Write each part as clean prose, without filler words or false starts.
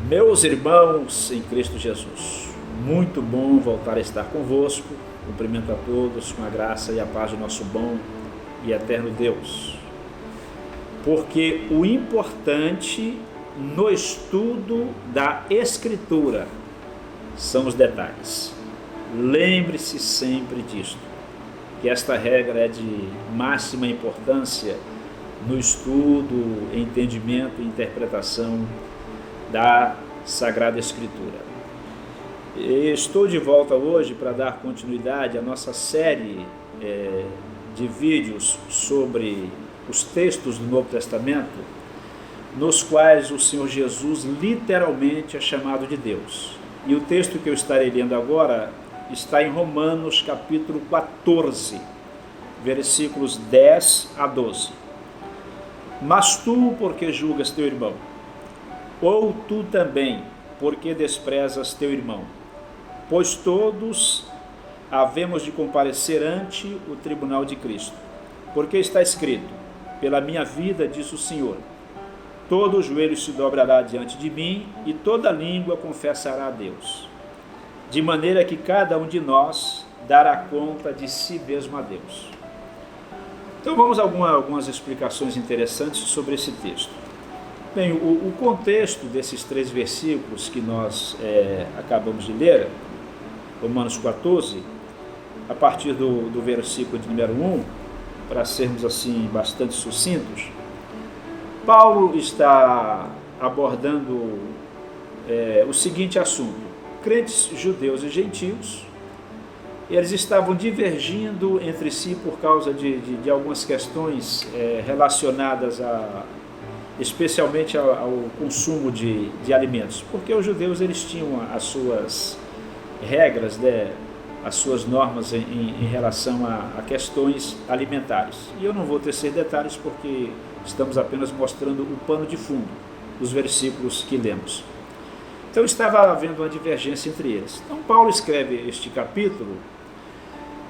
Meus irmãos em Cristo Jesus, muito bom voltar a estar convosco. Cumprimento a todos com a graça e a paz do nosso bom e eterno Deus. Porque o importante no estudo da Escritura são os detalhes. Lembre-se sempre disto, que esta regra é de máxima importância no estudo, entendimento e interpretação da Sagrada Escritura. Estou de volta hoje para dar continuidade à nossa série de vídeos sobre os textos do Novo Testamento, nos quais o Senhor Jesus literalmente é chamado de Deus. E o texto que eu estarei lendo agora está em Romanos capítulo 14, versículos 10 a 12. Mas tu, porque julgas teu irmão? Ou tu também, porque desprezas teu irmão? Pois todos havemos de comparecer ante o tribunal de Cristo. Porque está escrito: pela minha vida, diz o Senhor, todo joelho se dobrará diante de mim e toda língua confessará a Deus. De maneira que cada um de nós dará conta de si mesmo a Deus. Então vamos a algumas explicações interessantes sobre esse texto. Bem, o contexto desses 3 versículos que nós acabamos de ler, Romanos 14, a partir do versículo de número 1, para sermos assim bastante sucintos, Paulo está abordando o seguinte assunto: crentes judeus e gentios, eles estavam divergindo entre si por causa de algumas questões relacionadas especialmente ao consumo de alimentos, porque os judeus eles tinham as suas regras, as suas normas em relação a questões alimentares. E eu não vou tecer detalhes porque estamos apenas mostrando o pano de fundo dos versículos que lemos. Então estava havendo uma divergência entre eles. Então Paulo escreve este capítulo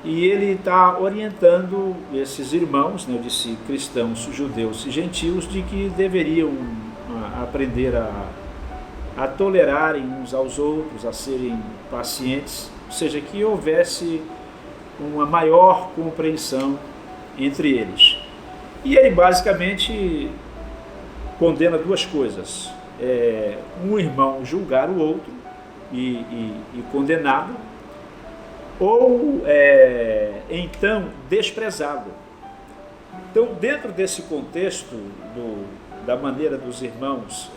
e ele está orientando esses irmãos, eu disse cristãos, judeus e gentios, de que deveriam aprender a tolerarem uns aos outros, a serem pacientes, ou seja, que houvesse uma maior compreensão entre eles. E ele basicamente condena 2 coisas: um irmão julgar o outro e condená-lo, ou então desprezá-lo. Então, dentro desse contexto da maneira dos irmãos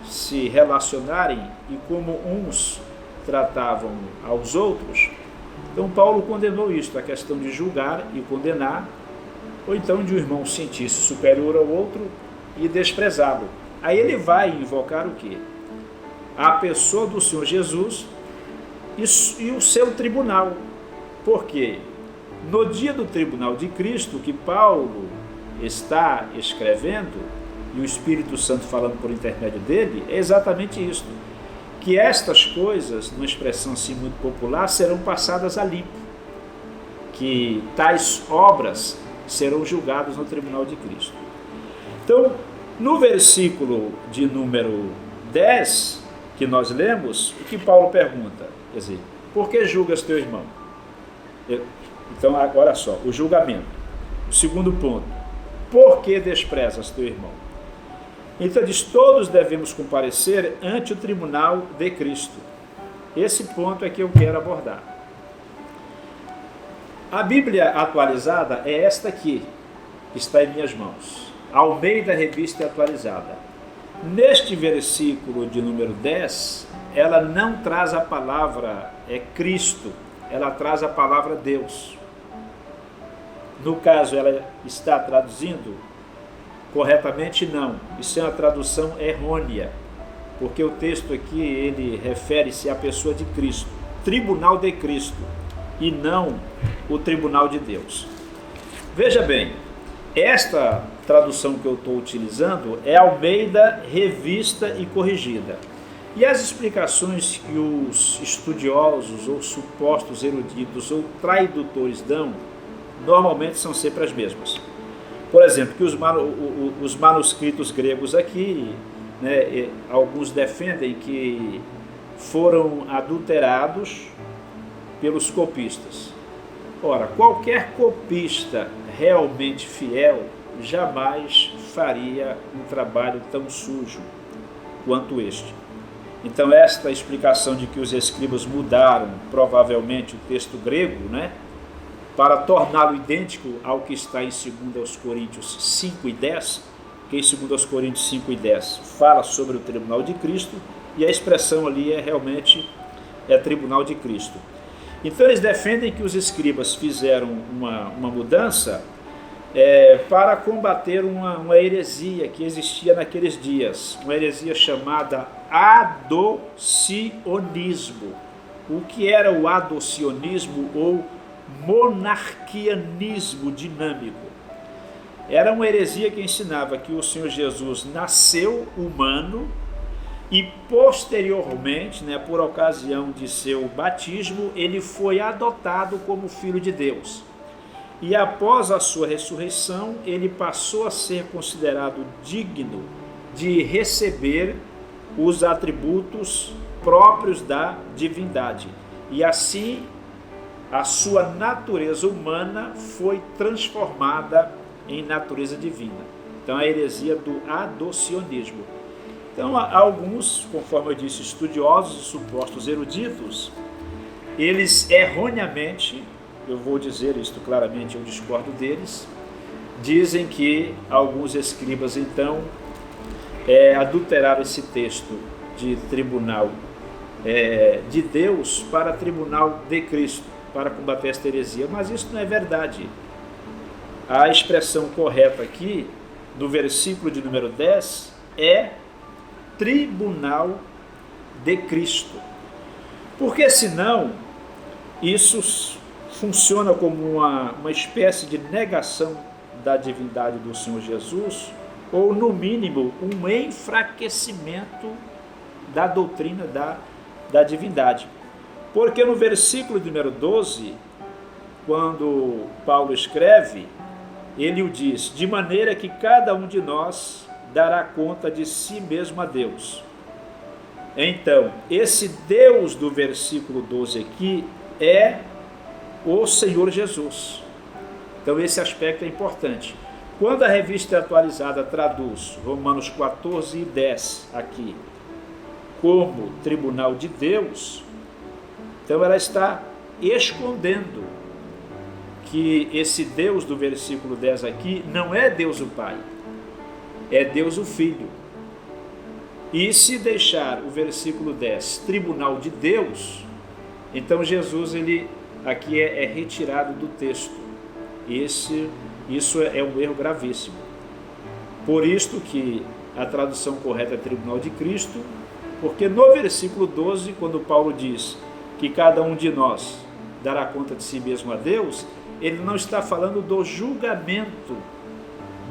se relacionarem e como uns tratavam aos outros, então Paulo condenou isto, a questão de julgar e condenar, ou então de um irmão sentir-se superior ao outro e desprezá-lo. Aí ele vai invocar o quê? A pessoa do Senhor Jesus e o seu tribunal. Porque no dia do tribunal de Cristo, que Paulo está escrevendo, e o Espírito Santo falando por intermédio dele, é exatamente isso: que estas coisas, numa expressão assim muito popular, serão passadas a limpo, que tais obras serão julgadas no tribunal de Cristo. Então, no versículo de número 10, que nós lemos, o que Paulo pergunta? Quer dizer, por que julgas teu irmão? Então, olha só, o julgamento. O segundo ponto: por que desprezas teu irmão? Então diz: todos devemos comparecer ante o tribunal de Cristo. Esse ponto é que eu quero abordar. A Bíblia atualizada é esta aqui, que está em minhas mãos. Almeida Revista Atualizada. Neste versículo de número 10, ela não traz a palavra Cristo, ela traz a palavra Deus. No caso, ela está traduzindo corretamente? Não. Isso é uma tradução errônea, porque o texto aqui ele refere-se à pessoa de Cristo, tribunal de Cristo, e não o tribunal de Deus. Veja bem, esta tradução que eu estou utilizando é Almeida Revista e Corrigida. E as explicações que os estudiosos ou supostos eruditos ou tradutores dão, normalmente são sempre as mesmas. Por exemplo, que os manuscritos gregos aqui né, alguns defendem que foram adulterados pelos copistas. Ora, qualquer copista realmente fiel jamais faria um trabalho tão sujo quanto este. Então, esta explicação de que os escribas mudaram provavelmente o texto grego, né, para torná-lo idêntico ao que está em 2 Coríntios 5 e 10, que em 2 Coríntios 5 e 10 fala sobre o tribunal de Cristo, e a expressão ali realmente tribunal de Cristo. Então eles defendem que os escribas fizeram uma mudança para combater uma heresia que existia naqueles dias, uma heresia chamada adocionismo. O que era o adocionismo ou monarquianismo dinâmico? Era uma heresia que ensinava que o Senhor Jesus nasceu humano e posteriormente, né, por ocasião de seu batismo, ele foi adotado como filho de Deus. E após a sua ressurreição, ele passou a ser considerado digno de receber os atributos próprios da divindade. E assim, a sua natureza humana foi transformada em natureza divina. Então, a heresia do adocionismo. Então, alguns, conforme eu disse, estudiosos e supostos eruditos, eles erroneamente, eu vou dizer isto claramente, eu discordo deles, dizem que alguns escribas, então, adulteraram esse texto de tribunal de Deus para tribunal de Cristo, para combater esta heresia, mas isso não é verdade. A expressão correta aqui, no versículo de número 10, é tribunal de Cristo. Porque senão, isso funciona como uma espécie de negação da divindade do Senhor Jesus, ou no mínimo, um enfraquecimento da doutrina da divindade. Porque no versículo número 12, quando Paulo escreve, ele o diz: de maneira que cada um de nós dará conta de si mesmo a Deus. Então, esse Deus do versículo 12 aqui é o Senhor Jesus. Então, esse aspecto é importante. Quando a revista atualizada traduz Romanos 14 e 10 aqui como tribunal de Deus, então ela está escondendo que esse Deus do versículo 10 aqui não é Deus o Pai, é Deus o Filho. E se deixar o versículo 10 tribunal de Deus, então Jesus ele aqui é retirado do texto. Isso é um erro gravíssimo. Por isto que a tradução correta é tribunal de Cristo, porque no versículo 12, quando Paulo diz que cada um de nós dará conta de si mesmo a Deus, ele não está falando do julgamento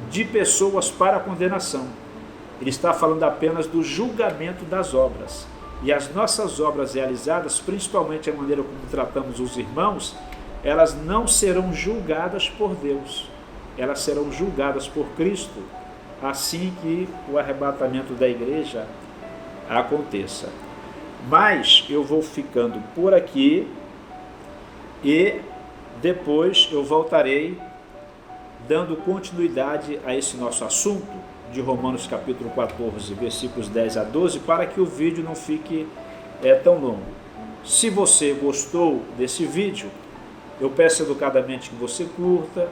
de pessoas para a condenação. Ele está falando apenas do julgamento das obras. E as nossas obras realizadas, principalmente a maneira como tratamos os irmãos, elas não serão julgadas por Deus. Elas serão julgadas por Cristo, assim que o arrebatamento da igreja aconteça. Mas eu vou ficando por aqui e depois eu voltarei dando continuidade a esse nosso assunto de Romanos capítulo 14, versículos 10 a 12, para que o vídeo não fique tão longo. Se você gostou desse vídeo, eu peço educadamente que você curta,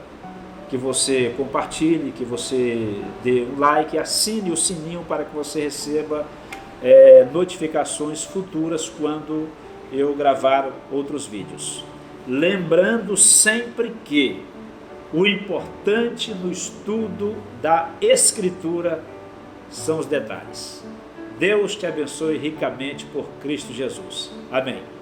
que você compartilhe, que você dê um like, assine o sininho para que você receba notificações futuras quando eu gravar outros vídeos. Lembrando sempre que o importante no estudo da Escritura são os detalhes. Deus te abençoe ricamente por Cristo Jesus. Amém.